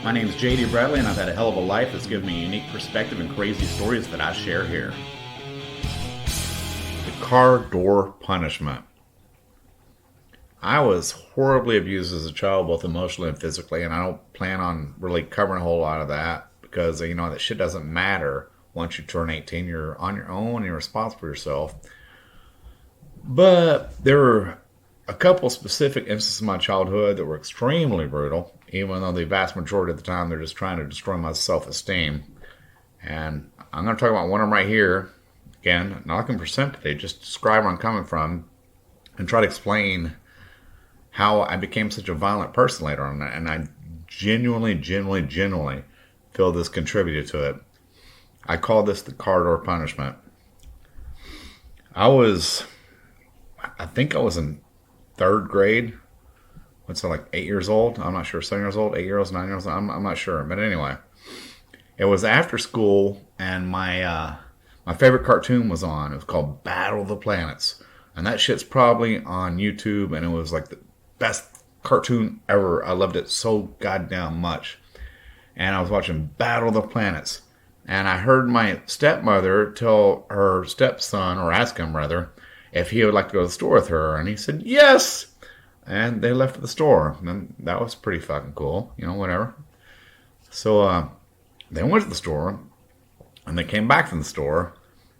My name is JD Bradley, and I've had a hell of a life that's given me a unique perspective and crazy stories that I share here. The car door punishment. I was horribly abused as a child, both emotionally and physically, and I don't plan on really covering a whole lot of that because, that shit doesn't matter once you turn 18. You're on your own and you're responsible for yourself. But there were a couple specific instances in my childhood that were extremely brutal, even though the vast majority of the time they're just trying to destroy my self-esteem. And I'm going to talk about one of them right here. Again, not looking for sympathy, just describe where I'm coming from and try to explain how I became such a violent person later on. And I genuinely feel this contributed to it. I call this the car door punishment. I think I was in third grade. What's it, like 8 years old? I'm not sure. 7 years old, 8 years old, 9 years old. I'm not sure. But anyway, it was after school, and my favorite cartoon was on. It was called Battle of the Planets, and that shit's probably on YouTube. And it was like the best cartoon ever. I loved it so goddamn much. And I was watching Battle of the Planets, and I heard my stepmother tell her stepson, or ask him rather, if he would like to go to the store with her, and he said yes. And they left at the store. And that was pretty fucking cool. Whatever. So they went to the store. And they came back from the store.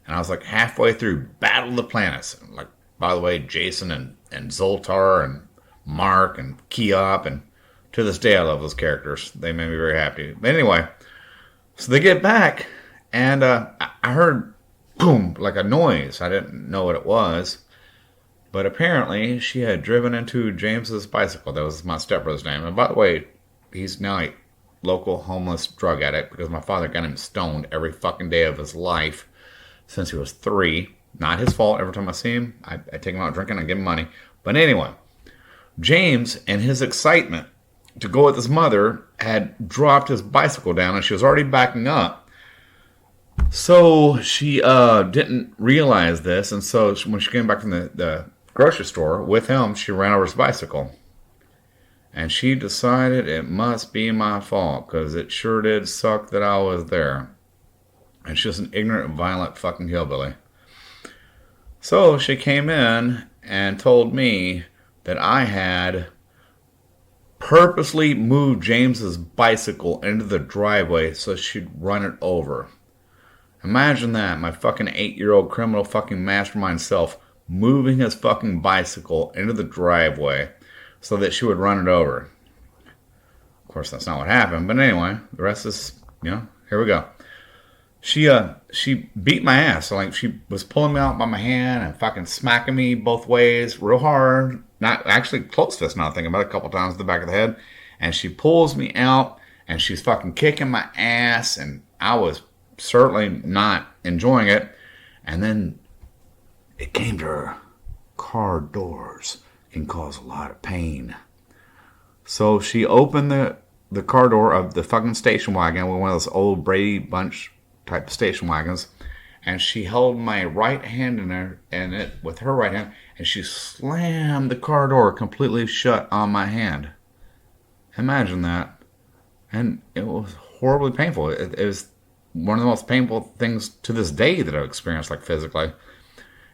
And I was like halfway through Battle of the Planets. Like, by the way, Jason and Zoltar and Mark and Keop. And to this day, I love those characters. They made me very happy. But anyway, so they get back. And I heard boom, like a noise. I didn't know what it was. But apparently, she had driven into James's bicycle. That was my stepbrother's name. And by the way, he's now a local homeless drug addict because my father got him stoned every fucking day of his life since he was 3. Not his fault. Every time I see him, I take him out drinking, I give him money. But anyway, James, in his excitement to go with his mother, had dropped his bicycle down and she was already backing up. So she didn't realize this. And so when she came back from the grocery store with him, she ran over his bicycle. And she decided it must be my fault because it sure did suck that I was there. And she's just an ignorant, violent fucking hillbilly. So she came in and told me that I had purposely moved James's bicycle into the driveway so she'd run it over. Imagine that, my fucking 8-year-old criminal fucking mastermind self moving his fucking bicycle into the driveway so that she would run it over. Of course, that's not what happened, but anyway, the rest is, here we go. She beat my ass. So, like, she was pulling me out by my hand and fucking smacking me both ways real hard. Not actually close fist, now thinking about it, a couple times in the back of the head. And she pulls me out and she's fucking kicking my ass, and I was certainly not enjoying it. And then it came to her. Car doors can cause a lot of pain. So she opened the car door of the fucking station wagon with one of those old Brady Bunch type station wagons. And she held my right hand in it with her right hand. And she slammed the car door completely shut on my hand. Imagine that. And it was horribly painful. It was one of the most painful things to this day that I've experienced, like physically.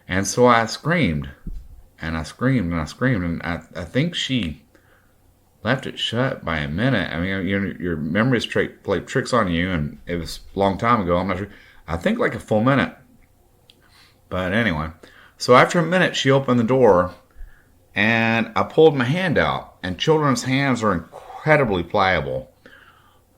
And so I screamed, and I screamed, and I screamed, and I think she left it shut by a minute. I mean, your memories play tricks on you, and it was a long time ago. I'm not sure. I think like a full minute. But anyway, so after a minute, she opened the door, and I pulled my hand out, and children's hands are incredibly pliable.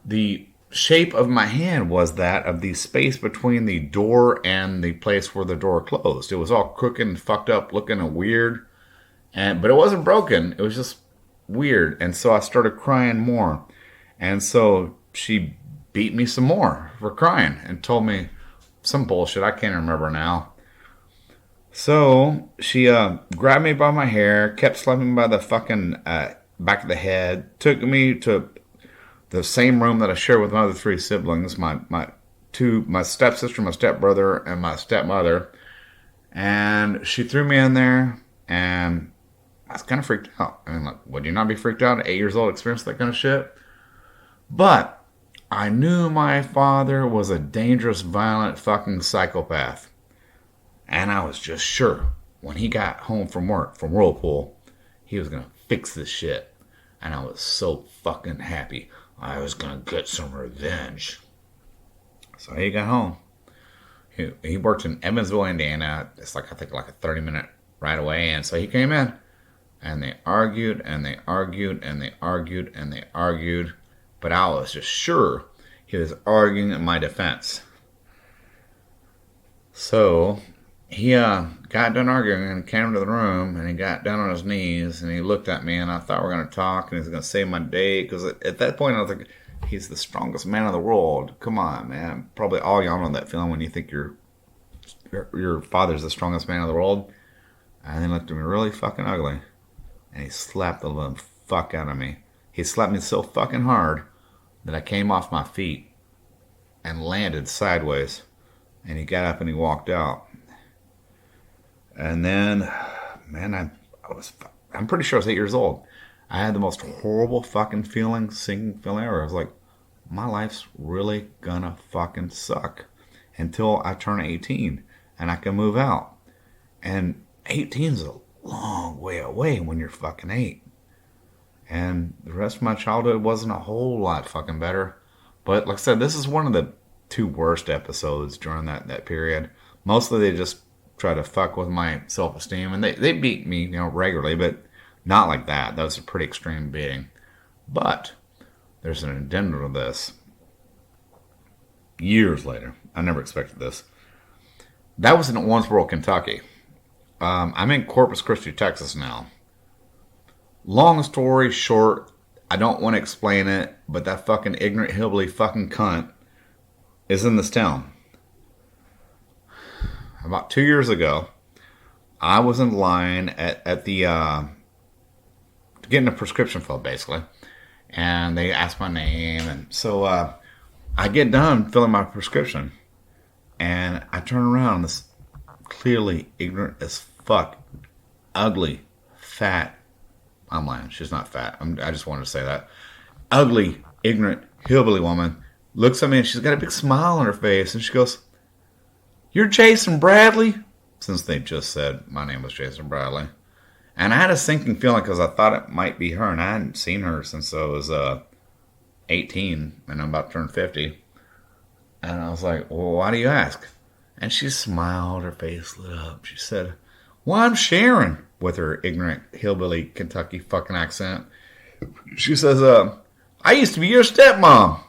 The shape of my hand was that of the space between the door and the place where the door closed. It was all crooked and fucked up, looking and weird, but it wasn't broken. It was just weird. And so I started crying more, and so she beat me some more for crying and told me some bullshit I can't remember now. So she grabbed me by my hair, kept slapping me by the fucking back of the head, took me to the same room that I shared with my other 3 siblings, my stepsister, my stepbrother, and my stepmother. And she threw me in there, and I was kind of freaked out. I mean, like, would you not be freaked out at 8 years old, experience that kind of shit? But I knew my father was a dangerous, violent fucking psychopath. And I was just sure when he got home from work, from Whirlpool, he was going to fix this shit. And I was so fucking happy. I was going to get some revenge. So he got home. He worked in Evansville, Indiana. It's like, I think, like a 30-minute ride away. And so he came in. And they argued, and they argued, and they argued, and they argued. But I was just sure he was arguing in my defense. So he got done arguing and came into the room, and he got down on his knees, and he looked at me, and I thought we were going to talk, and he was going to save my day. Because at that point, I was like, he's the strongest man in the world. Come on, man. Probably all y'all know that feeling when you think your father's the strongest man in the world. And he looked at me really fucking ugly. And he slapped the living fuck out of me. He slapped me so fucking hard that I came off my feet and landed sideways. And he got up and he walked out. And then, man, I'm pretty sure I was 8 years old. I had the most horrible fucking sinking feeling ever. I was like, my life's really gonna fucking suck until I turn 18 and I can move out. And 18's a long way away when you're fucking 8. And the rest of my childhood wasn't a whole lot fucking better. But like I said, this is one of the 2 worst episodes during that period. Mostly they just try to fuck with my self-esteem. And they beat me, regularly, but not like that. That was a pretty extreme beating. But there's an addendum to this. Years later. I never expected this. That was in Owensboro, Kentucky. I'm in Corpus Christi, Texas now. Long story short, I don't want to explain it, but that fucking ignorant hillbilly fucking cunt is in this town. About 2 years ago, I was in line at the getting a prescription filled, basically, and they asked my name, and so I get done filling my prescription, and I turn around, this clearly ignorant as fuck, ugly, fat. I'm lying. She's not fat. I just wanted to say that. Ugly, ignorant, hillbilly woman looks at me and she's got a big smile on her face and she goes, "You're Jason Bradley?" Since they just said my name was Jason Bradley. And I had a sinking feeling because I thought it might be her, and I hadn't seen her since I was 18 and I'm about to turn 50. And I was like, "Well, why do you ask?" And she smiled, her face lit up. She said, "Well, I'm Sharon," with her ignorant hillbilly Kentucky fucking accent. She says, "I used to be your stepmom."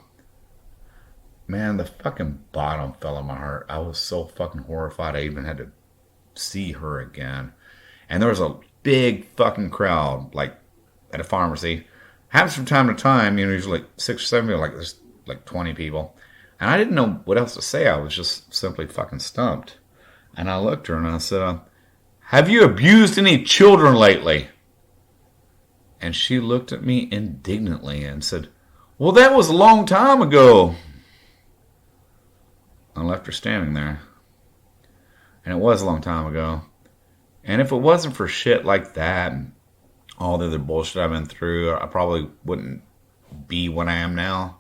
Man, the fucking bottom fell in my heart. I was so fucking horrified I even had to see her again. And there was a big fucking crowd, like, at a pharmacy. Happens from time to time, usually like 6 or 7 people, like there's like 20 people. And I didn't know what else to say. I was just simply fucking stumped. And I looked at her and I said, "Have you abused any children lately?" And she looked at me indignantly and said, "Well, that was a long time ago." I left her standing there. And it was a long time ago. And if it wasn't for shit like that and all the other bullshit I've been through, I probably wouldn't be what I am now.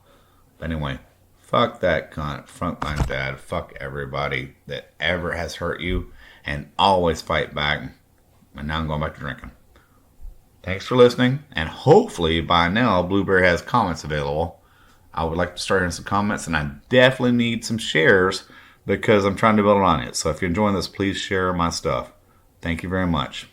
But anyway, fuck that cunt. Fuck my dad. Fuck everybody that ever has hurt you. And always fight back. And now I'm going back to drinking. Thanks for listening. And hopefully by now Blueberry has comments available. I would like to start in some comments. And I definitely need some shares because I'm trying to build an audience. So if you're enjoying this, please share my stuff. Thank you very much.